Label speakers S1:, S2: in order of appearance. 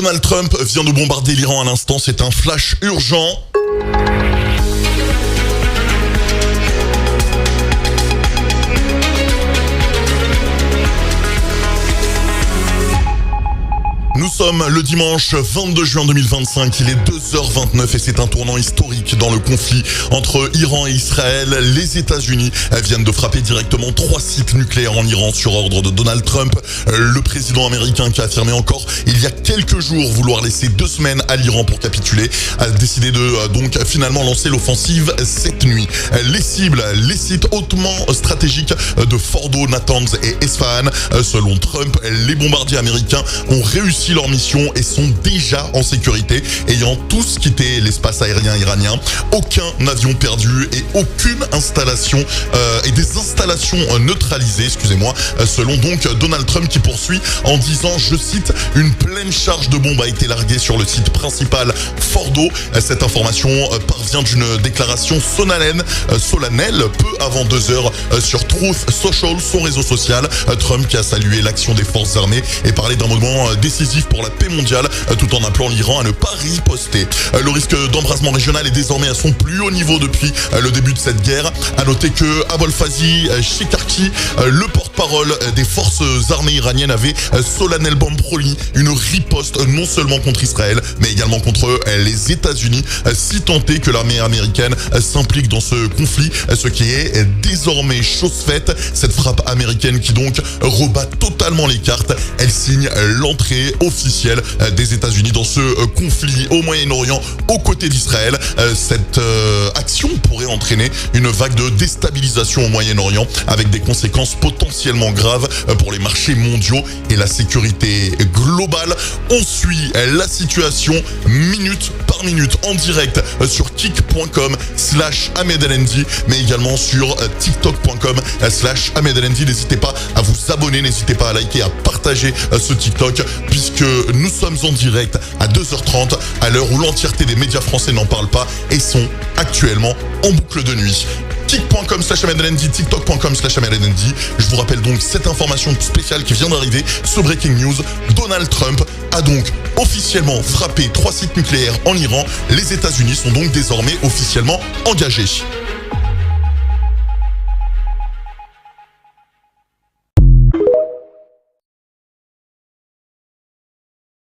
S1: Donald Trump vient de bombarder l'Iran à l'instant, c'est un flash urgent. Nous sommes le dimanche 22 juin 2025, il est 2h29 et c'est un tournant historique dans le conflit entre Iran et Israël. Les États-Unis viennent de frapper directement 3 sites nucléaires en Iran sur ordre de Donald Trump, le président américain qui a affirmé encore il y a quelques jours vouloir laisser 2 semaines à l'Iran pour capituler, a décidé de donc finalement lancer l'offensive cette nuit. Les cibles, les sites hautement stratégiques de Fordo, Natanz et Esfahan. Selon Trump, les bombardiers américains ont réussi leur mission et sont déjà en sécurité, ayant tous quitté l'espace aérien iranien. Aucun avion perdu et aucune installation et des installations neutralisées, selon donc Donald Trump qui poursuit en disant, je cite, une pleine charge de bombes a été larguée sur le site principal Fordo. Cette information parvient d'une déclaration solennelle peu avant 2h sur Truth Social, son réseau social. Trump qui a salué l'action des forces armées et parlé d'un moment décisif pour la paix mondiale, tout en appelant l'Iran à ne pas riposter. Le risque d'embrasement régional est désormais à son plus haut niveau depuis le début de cette guerre. À noter que Abolfazi Shekarki, le porte-parole des forces armées iraniennes, avait solennellement promis une riposte non seulement contre Israël, mais également contre les États-Unis, si tant est que l'armée américaine s'implique dans ce conflit, ce qui est désormais chose faite. Cette frappe américaine qui donc rebat totalement les cartes, elle signe l'entrée officielle des États-Unis dans ce conflit au Moyen-Orient aux côtés d'Israël. Cette action pourrait entraîner une vague de déstabilisation au Moyen-Orient avec des conséquences potentiellement graves pour les marchés mondiaux et la sécurité globale. On suit la situation minute par minute en direct sur kick.com/AhmedLND, mais également sur tiktok.com/AhmedLND. N'hésitez pas à vous abonner, n'hésitez pas à liker, à partager ce TikTok, puisque nous sommes en direct à 2h30, à l'heure où l'entièreté des médias français n'en parlent pas et sont actuellement en boucle de nuit. Kick.com/AhmedLND, tiktok.com/AhmedLND. Je vous rappelle donc cette information spéciale qui vient d'arriver, ce breaking news. Donald Trump a donc officiellement frappé 3 sites nucléaires en Iran. Les États-Unis sont donc désormais officiellement engagés.